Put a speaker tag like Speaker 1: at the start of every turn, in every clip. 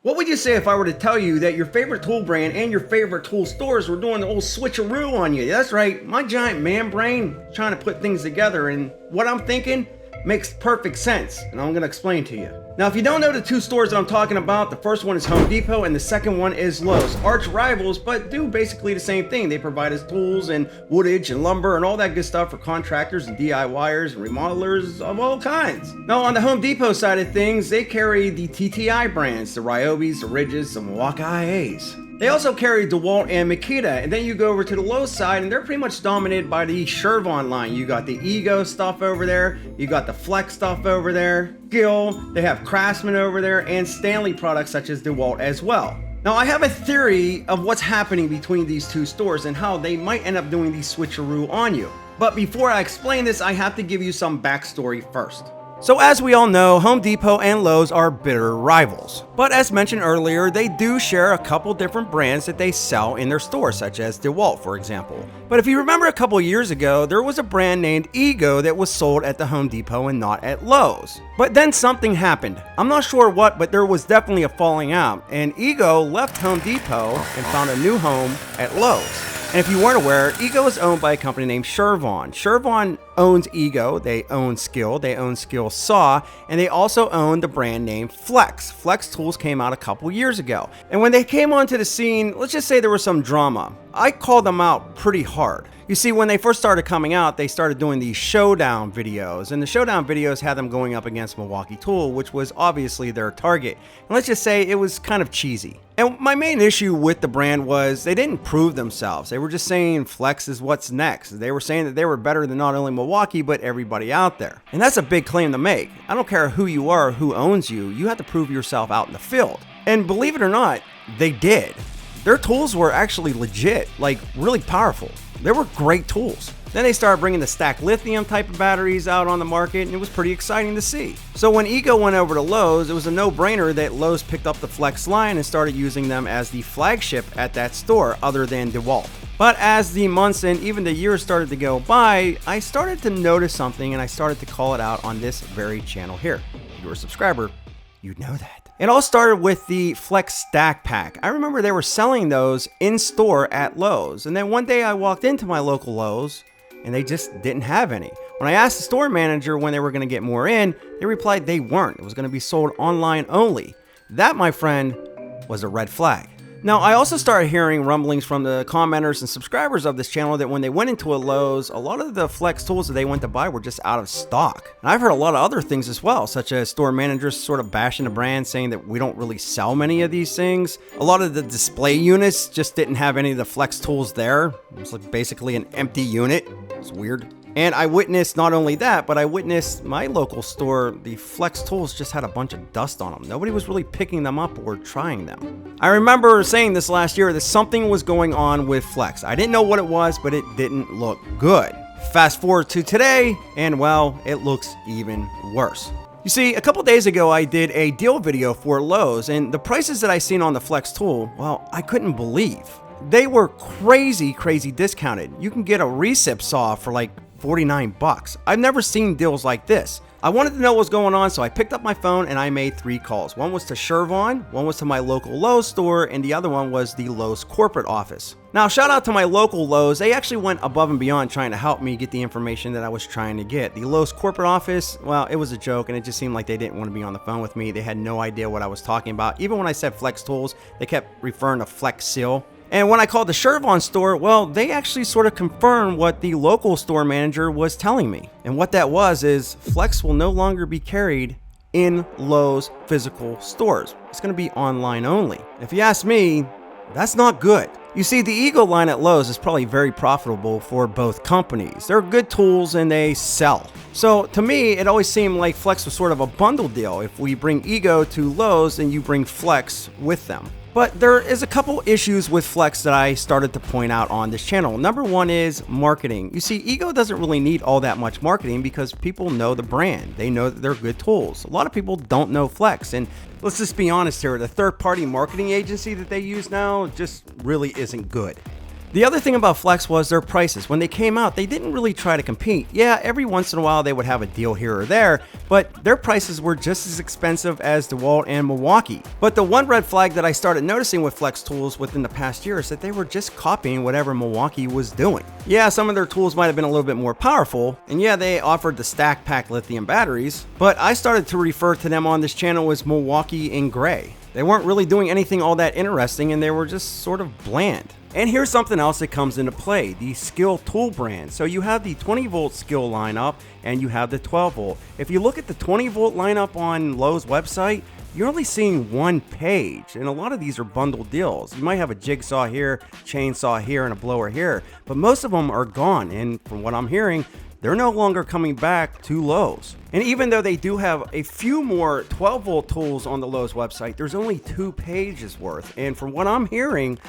Speaker 1: What would you say if I were to tell you that your favorite tool brand and your favorite tool stores were doing the old switcheroo on you? That's right, my giant man brain trying to put things together, and what I'm thinking makes perfect sense, and I'm gonna explain to you. Now, if you don't know the two stores that I'm talking about, the first one is Home Depot and the second one is Lowe's. Arch rivals, but do basically the same thing. They provide us tools and woodage and lumber and all that good stuff for contractors and DIYers and remodelers of all kinds. Now, on the Home Depot side of things, they carry the TTI brands, the Ryobis, the Ridges, the Milwaukee IAs. They also carry DeWalt and Makita, and then you go over to the Lowe's side and they're pretty much dominated by the Chervon line. You got the Ego stuff over there, you got the Flex stuff over there, Gill, they have Craftsman over there, and Stanley products such as DeWalt as well. Now, I have a theory of what's happening between these two stores and how they might end up doing these switcheroo on you. But before I explain this, I have to give you some backstory first. So as we all know, Home Depot and Lowe's are bitter rivals. But as mentioned earlier, they do share a couple different brands that they sell in their stores, such as DeWalt, for example. But if you remember a couple years ago, there was a brand named Ego that was sold at the Home Depot and not at Lowe's. But then something happened. I'm not sure what, but there was definitely a falling out, and Ego left Home Depot and found a new home at Lowe's. And if you weren't aware, Ego is owned by a company named Chervon. Chervon owns Ego, they own Skill Saw, and they also own the brand name Flex. Flex tools came out a couple years ago. And when they came onto the scene, let's just say there was some drama. I called them out pretty hard. You see, when they first started coming out, they started doing these showdown videos, and the showdown videos had them going up against Milwaukee Tool, which was obviously their target. And let's just say it was kind of cheesy. And my main issue with the brand was they didn't prove themselves. They were just saying Flex is what's next. They were saying that they were better than not only Milwaukee, but everybody out there. And that's a big claim to make. I don't care who you are or who owns you, you have to prove yourself out in the field. And believe it or not, they did. Their tools were actually legit, like really powerful. They were great tools. Then they started bringing the stacked lithium type of batteries out on the market, and it was pretty exciting to see. So when Ego went over to Lowe's, it was a no-brainer that Lowe's picked up the Flex line and started using them as the flagship at that store, other than DeWalt. But as the months and even the years started to go by, I started to notice something, and I started to call it out on this very channel here. If you're a subscriber, you'd know that. It all started with the Flex Stack Pack. I remember they were selling those in store at Lowe's, and then one day I walked into my local Lowe's and they just didn't have any. When I asked the store manager when they were going to get more in, they replied they weren't. It was going to be sold online only. That, my friend, was a red flag. Now, I also started hearing rumblings from the commenters and subscribers of this channel that when they went into a Lowe's, a lot of the Flex tools that they went to buy were just out of stock. And I've heard a lot of other things as well, such as store managers sort of bashing the brand, saying that we don't really sell many of these things. A lot of the display units just didn't have any of the Flex tools there. It was like basically an empty unit. It's weird. And I witnessed not only that, but I witnessed my local store, the Flex tools just had a bunch of dust on them. Nobody was really picking them up or trying them. I remember saying this last year that something was going on with Flex. I didn't know what it was, but it didn't look good. Fast forward to today, and well, it looks even worse. You see, a couple days ago, I did a deal video for Lowe's, and the prices that I seen on the Flex tool, well, I couldn't believe. They were crazy discounted. You can get a Recip saw for like 49 bucks. I've never seen deals like this. I wanted to know what was going on, so I picked up my phone and I made 3 calls. One was to Chervon, one was to my local Lowe's store, and the other one was the Lowe's corporate office. Now, shout out to my local Lowe's. They actually went above and beyond trying to help me get the information that I was trying to get. The Lowe's corporate office, well, it was a joke, and it just seemed like they didn't want to be on the phone with me. They had no idea what I was talking about. Even when I said Flex tools, they kept referring to Flex Seal. And when I called the Chervon store, well, they actually sort of confirmed what the local store manager was telling me. And what that was is Flex will no longer be carried in Lowe's physical stores. It's going to be online only. If you ask me, that's not good. You see, the Ego line at Lowe's is probably very profitable for both companies. They're good tools and they sell. So to me, it always seemed like Flex was sort of a bundle deal. If we bring Ego to Lowe's, then you bring Flex with them. But there is a couple issues with Flex that I started to point out on this channel. Number one is marketing. You see, Ego doesn't really need all that much marketing because people know the brand. They know that they're good tools. A lot of people don't know Flex. And let's just be honest here, the third-party marketing agency that they use now just really isn't good. The other thing about Flex was their prices. When they came out, they didn't really try to compete. Yeah, every once in a while they would have a deal here or there, but their prices were just as expensive as DeWalt and Milwaukee. But the one red flag that I started noticing with Flex tools within the past year is that they were just copying whatever Milwaukee was doing. Yeah, some of their tools might have been a little bit more powerful, and yeah, they offered the stack pack lithium batteries, but I started to refer to them on this channel as Milwaukee in gray. They weren't really doing anything all that interesting, and they were just sort of bland. And here's something else that comes into play, the Skill tool brand. So you have the 20 volt Skill lineup and you have the 12 volt. If you look at the 20 volt lineup on Lowe's website, you're only seeing one page, and a lot of these are bundled deals. You might have a jigsaw here, chainsaw here, and a blower here, but most of them are gone, and from what I'm hearing, they're no longer coming back to Lowe's. And even though they do have a few more 12 volt tools on the Lowe's website, there's only 2 pages worth, and from what I'm hearing,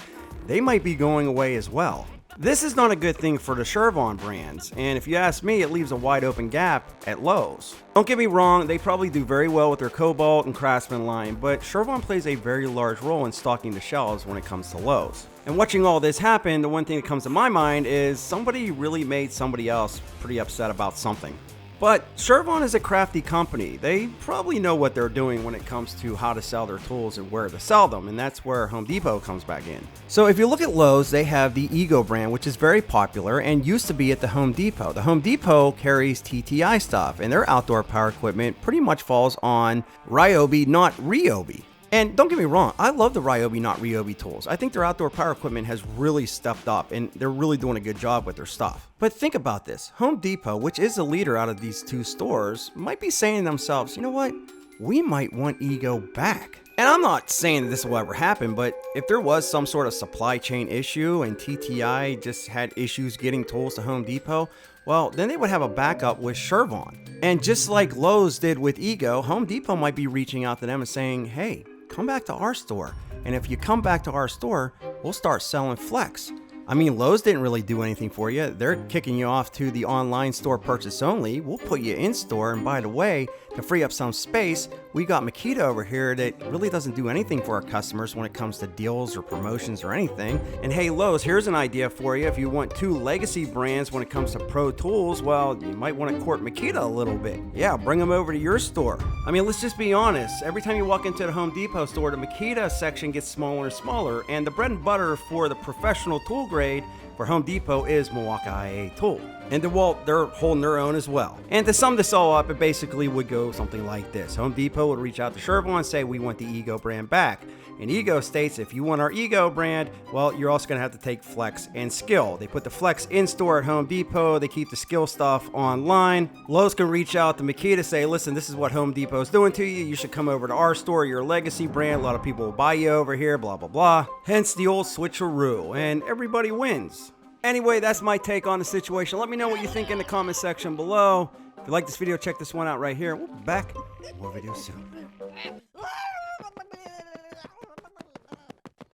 Speaker 1: they might be going away as well. This is not a good thing for the Chervon brands, and if you ask me, it leaves a wide open gap at Lowe's. Don't get me wrong, they probably do very well with their Cobalt and Craftsman line, but Chervon plays a very large role in stocking the shelves when it comes to Lowe's. And watching all this happen, the one thing that comes to my mind is somebody really made somebody else pretty upset about something. But Chervon is a crafty company. They probably know what they're doing when it comes to how to sell their tools and where to sell them, and that's where Home Depot comes back in. So if you look at Lowe's, they have the Ego brand, which is very popular and used to be at the Home Depot. The Home Depot carries TTI stuff, and their outdoor power equipment pretty much falls on Ryobi, not Ryobi. And don't get me wrong, I love the Ryobi, not Ryobi tools. I think their outdoor power equipment has really stepped up and they're really doing a good job with their stuff. But think about this, Home Depot, which is the leader out of these 2 stores, might be saying to themselves, you know what, we might want Ego back. And I'm not saying that this will ever happen, but if there was some sort of supply chain issue and TTI just had issues getting tools to Home Depot, well, then they would have a backup with Chervon. And just like Lowe's did with Ego, Home Depot might be reaching out to them and saying, hey, come back to our store. And if you come back to our store, we'll start selling Flex. I mean, Lowe's didn't really do anything for you. They're kicking you off to the online store purchase only. We'll put you in store. And by the way, to free up some space, we got Makita over here that really doesn't do anything for our customers when it comes to deals or promotions or anything. And hey, Lowe's, here's an idea for you. If you want 2 legacy brands when it comes to pro tools, well, you might want to court Makita a little bit. Yeah, bring them over to your store. I mean, let's just be honest. Every time you walk into the Home Depot store, the Makita section gets smaller and smaller, and the bread and butter for the professional tool grade for Home Depot is Milwaukee IA tool. And DeWalt, they're holding their own as well. And to sum this all up, it basically would go something like this. Home Depot would reach out to Chervon and say, we want the Ego brand back. And Ego states, if you want our Ego brand, well, you're also going to have to take Flex and Skill. They put the Flex in store at Home Depot. They keep the Skill stuff online. Lowe's can reach out to Makita, say, listen, this is what Home Depot's doing to you. You should come over to our store, your legacy brand. A lot of people will buy you over here, blah, blah, blah. Hence the old Switcheroo, and everybody wins. Anyway, that's my take on the situation. Let me know what you think in the comment section below. If you like this video, check this one out right here. We'll be back with more videos soon.